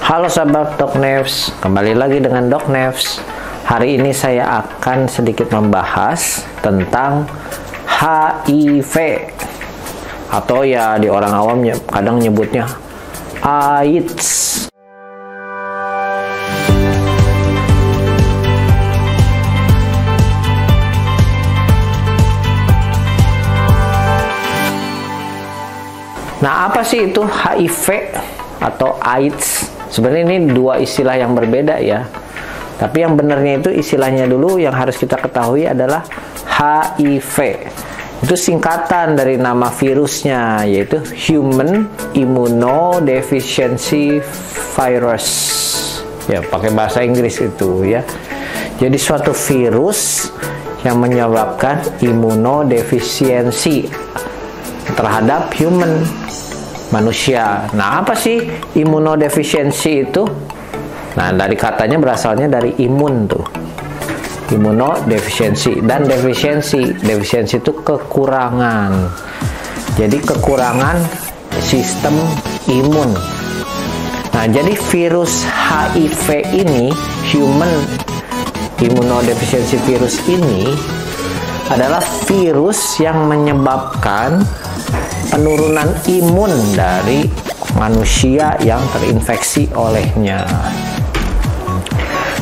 Halo sahabat Doknevs, kembali lagi dengan Doknevs. Hari ini saya akan sedikit membahas tentang HIV, atau ya di orang awam kadang nyebutnya AIDS. Nah, apa sih itu HIV atau AIDS? Sebenarnya ini dua istilah yang berbeda ya. Tapi yang benarnya itu istilahnya dulu yang harus kita ketahui adalah HIV. Itu singkatan dari nama virusnya, yaitu Human Immunodeficiency Virus. Ya, pakai bahasa Inggris itu ya. Jadi suatu virus yang menyebabkan imunodefisiensi terhadap human, manusia. Nah, apa sih imunodefisiensi itu? Nah, dari katanya berasalnya dari imun tuh. Imunodefisiensi dan defisiensi itu kekurangan. Jadi kekurangan sistem imun. Nah, jadi virus HIV ini, Human Immunodeficiency Virus ini adalah virus yang menyebabkan penurunan imun dari manusia yang terinfeksi olehnya.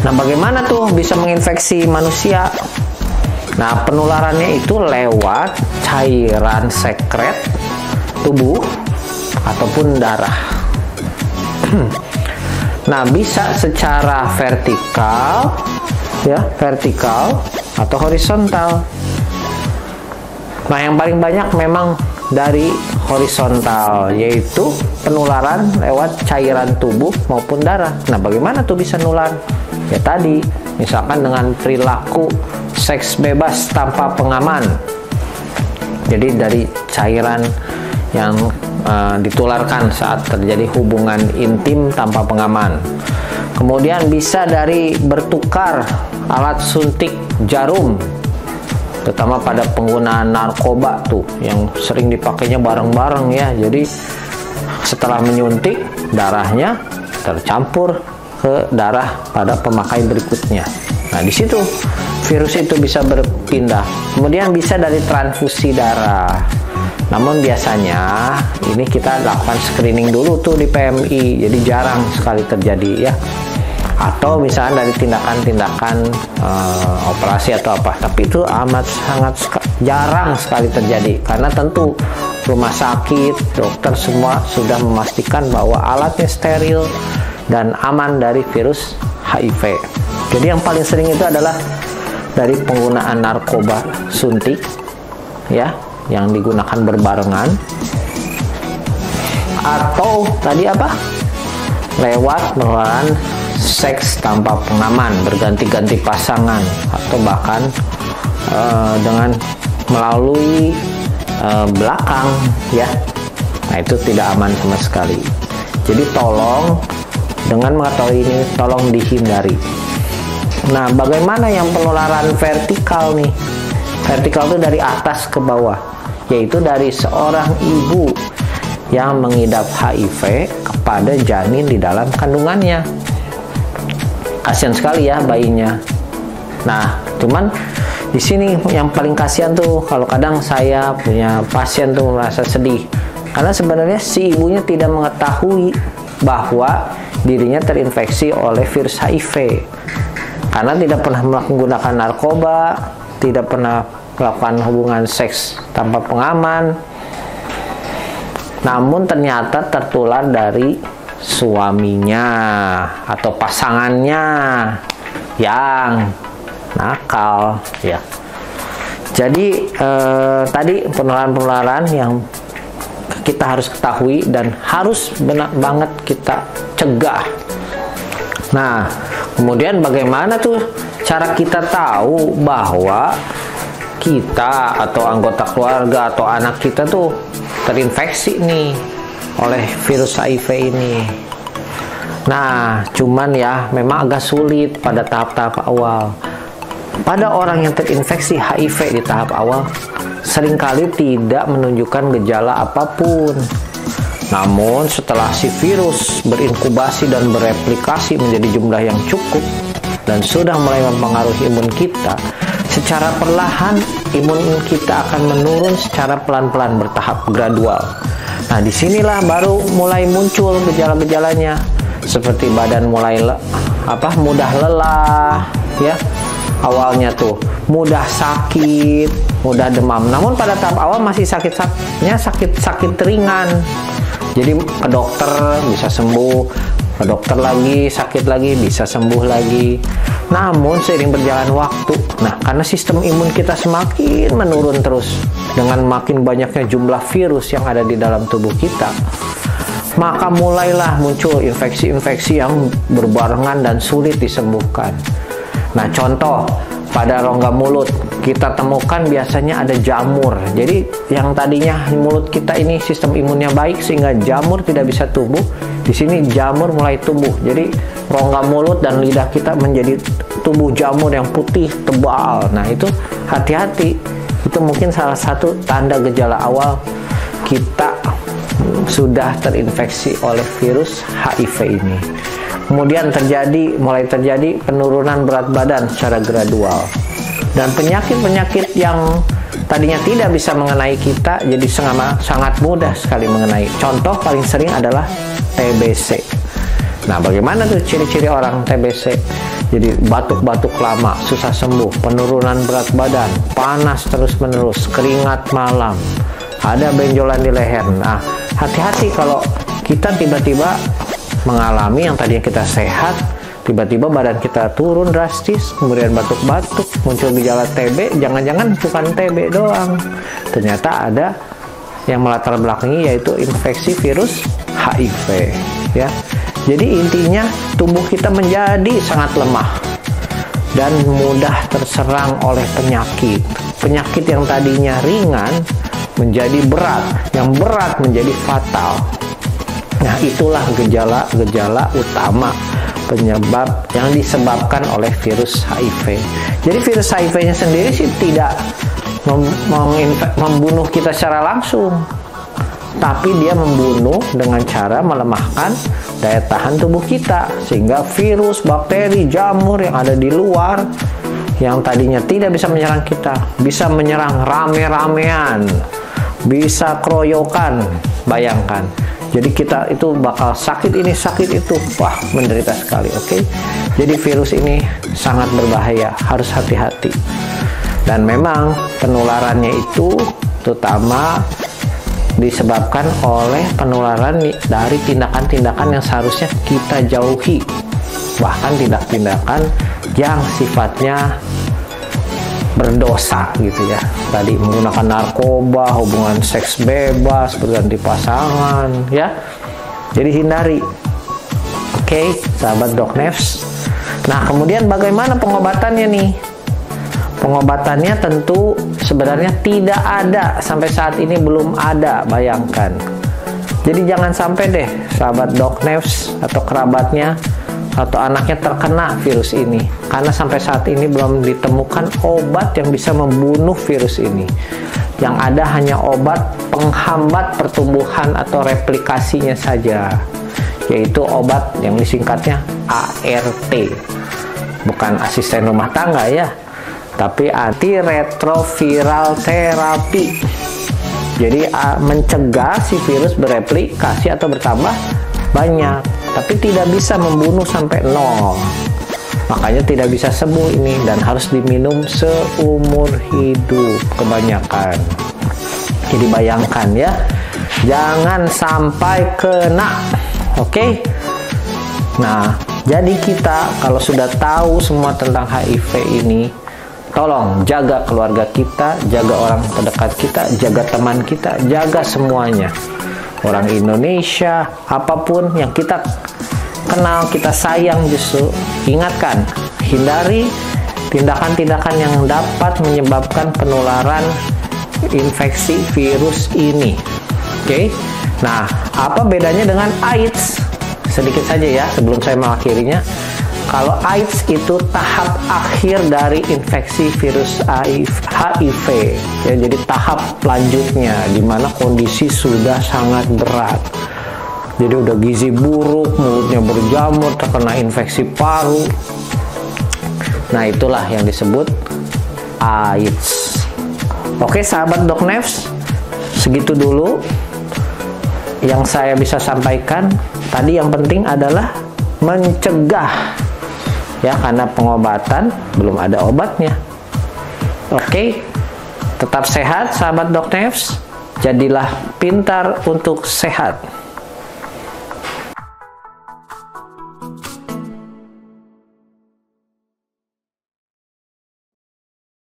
Nah, bagaimana tuh bisa menginfeksi manusia? Nah, penularannya itu lewat cairan sekret tubuh ataupun darah. Nah, bisa secara vertikal atau horizontal. Nah, yang paling banyak memang dari horizontal, yaitu penularan lewat cairan tubuh maupun darah. Nah, bagaimana tuh bisa nular? Ya tadi, misalkan dengan perilaku seks bebas tanpa pengaman. Jadi dari cairan yang ditularkan saat terjadi hubungan intim tanpa pengaman. Kemudian bisa dari bertukar alat suntik jarum, terutama pada penggunaan narkoba tuh yang sering dipakainya bareng-bareng ya. Jadi setelah menyuntik, darahnya tercampur ke darah pada pemakai berikutnya. Nah, di situ virus itu bisa berpindah. Kemudian bisa dari transfusi darah. Namun biasanya ini kita lakukan screening dulu tuh di PMI. Jadi jarang sekali terjadi ya. Atau misalnya dari tindakan-tindakan operasi atau apa, tapi itu sangat jarang sekali terjadi karena tentu rumah sakit, dokter semua sudah memastikan bahwa alatnya steril dan aman dari virus HIV. Jadi yang paling sering itu adalah dari penggunaan narkoba suntik ya, yang digunakan berbarengan, atau tadi apa, lewat penularan seks tanpa pengaman, berganti-ganti pasangan, atau bahkan dengan melalui belakang ya. Nah, itu tidak aman sama sekali. Jadi tolong, dengan mengetahui ini, tolong dihindari. Nah, bagaimana yang penularan vertikal nih? Vertikal itu dari atas ke bawah, yaitu dari seorang ibu yang mengidap HIV kepada janin di dalam kandungannya. Kasihan sekali ya bayinya. Nah, cuman di sini yang paling kasihan tuh kalau kadang saya punya pasien tuh merasa sedih karena sebenarnya si ibunya tidak mengetahui bahwa dirinya terinfeksi oleh virus HIV karena tidak pernah menggunakan narkoba, tidak pernah melakukan hubungan seks tanpa pengaman. Namun ternyata tertular dari suaminya atau pasangannya yang nakal ya. Jadi tadi penularan-penularan yang kita harus ketahui dan harus benar banget kita cegah. Nah, kemudian bagaimana tuh cara kita tahu bahwa kita atau anggota keluarga atau anak kita tuh terinfeksi nih oleh virus HIV ini? Nah, cuman ya memang agak sulit pada tahap-tahap awal. Pada orang yang terinfeksi HIV di tahap awal seringkali tidak menunjukkan gejala apapun. Namun setelah si virus berinkubasi dan bereplikasi menjadi jumlah yang cukup dan sudah mulai mempengaruhi imun kita, secara perlahan imun kita akan menurun secara pelan-pelan bertahap gradual. Nah, disinilah baru mulai muncul gejala-gejalanya, seperti badan mulai mudah lelah, ya. Awalnya tuh mudah sakit, mudah demam. Namun pada tahap awal masih sakit ringan. Jadi ke dokter bisa sembuh, ke dokter lagi sakit lagi bisa sembuh lagi. Namun seiring berjalan waktu, karena sistem imun kita semakin menurun terus dengan makin banyaknya jumlah virus yang ada di dalam tubuh kita, maka mulailah muncul infeksi-infeksi yang berbarengan dan sulit disembuhkan. Nah, contoh pada rongga mulut kita temukan biasanya ada jamur. Jadi yang tadinya mulut kita ini sistem imunnya baik sehingga jamur tidak bisa tumbuh, di sini jamur mulai tumbuh. Jadi rongga mulut dan lidah kita menjadi tumbuh jamur yang putih tebal. Nah, itu hati-hati. Itu mungkin salah satu tanda gejala awal kita sudah terinfeksi oleh virus HIV ini. Kemudian mulai terjadi penurunan berat badan secara gradual. Dan penyakit-penyakit yang tadinya tidak bisa mengenai kita jadi sangat mudah sekali mengenai. Contoh paling sering adalah TBC. Nah, bagaimana tuh ciri-ciri orang TBC? Jadi batuk-batuk lama, susah sembuh, penurunan berat badan, panas terus-menerus, keringat malam, ada benjolan di leher. Nah, hati-hati kalau kita tiba-tiba mengalami yang tadinya kita sehat, tiba-tiba badan kita turun drastis, kemudian batuk-batuk, muncul gejala TB. Jangan-jangan bukan TB doang, ternyata ada yang melatar belakangi, yaitu infeksi virus HIV, ya. Jadi intinya tubuh kita menjadi sangat lemah dan mudah terserang oleh penyakit. Penyakit yang tadinya ringan menjadi berat, yang berat menjadi fatal. Nah, itulah gejala-gejala utama penyebab yang disebabkan oleh virus HIV. Jadi virus HIV-nya sendiri sih tidak membunuh kita secara langsung, tapi dia membunuh dengan cara melemahkan daya tahan tubuh kita, sehingga virus, bakteri, jamur yang ada di luar yang tadinya tidak bisa menyerang kita, bisa menyerang rame-ramean, bisa keroyokan. Bayangkan. Jadi kita itu bakal sakit ini, sakit itu. Wah, menderita sekali, oke? Jadi virus ini sangat berbahaya, harus hati-hati. Dan memang penularannya itu terutama disebabkan oleh penularan dari tindakan-tindakan yang seharusnya kita jauhi. Bahkan tindak-tindakan yang sifatnya berdosa gitu ya. Tadi menggunakan narkoba, hubungan seks bebas, berganti pasangan, ya. Jadi hindari. Oke, sahabat Doknevs. Nah, kemudian bagaimana pengobatannya nih? Pengobatannya tentu sebenarnya tidak ada, sampai saat ini belum ada, bayangkan. Jadi jangan sampai deh sahabat Doknevs atau kerabatnya atau anaknya terkena virus ini, karena sampai saat ini belum ditemukan obat yang bisa membunuh virus ini. Yang ada hanya obat penghambat pertumbuhan atau replikasinya saja, yaitu obat yang disingkatnya ART, bukan asisten rumah tangga ya, tapi antiretroviral therapy. Jadi mencegah si virus bereplikasi atau bertambah banyak, tapi tidak bisa membunuh sampai nol. Makanya tidak bisa sembuh ini dan harus diminum seumur hidup kebanyakan. Jadi bayangkan ya, jangan sampai kena. Oke? Nah, jadi kita kalau sudah tahu semua tentang HIV ini, tolong jaga keluarga kita, jaga orang terdekat kita, jaga teman kita, jaga semuanya. Orang Indonesia, apapun yang kita kenal, kita sayang, justru ingatkan, hindari tindakan-tindakan yang dapat menyebabkan penularan infeksi virus ini. Oke? Nah, apa bedanya dengan AIDS? Sedikit saja ya, sebelum saya mengakhirinya. Kalau AIDS itu tahap akhir dari infeksi virus HIV, ya, jadi tahap lanjutnya di mana kondisi sudah sangat berat. Jadi udah gizi buruk, mulutnya berjamur, terkena infeksi paru. Nah, itulah yang disebut AIDS. Oke, sahabat Doknevs, segitu dulu yang saya bisa sampaikan. Tadi yang penting adalah mencegah, ya, karena pengobatan belum ada obatnya. Oke, tetap sehat sahabat Doknevs. Jadilah pintar untuk sehat.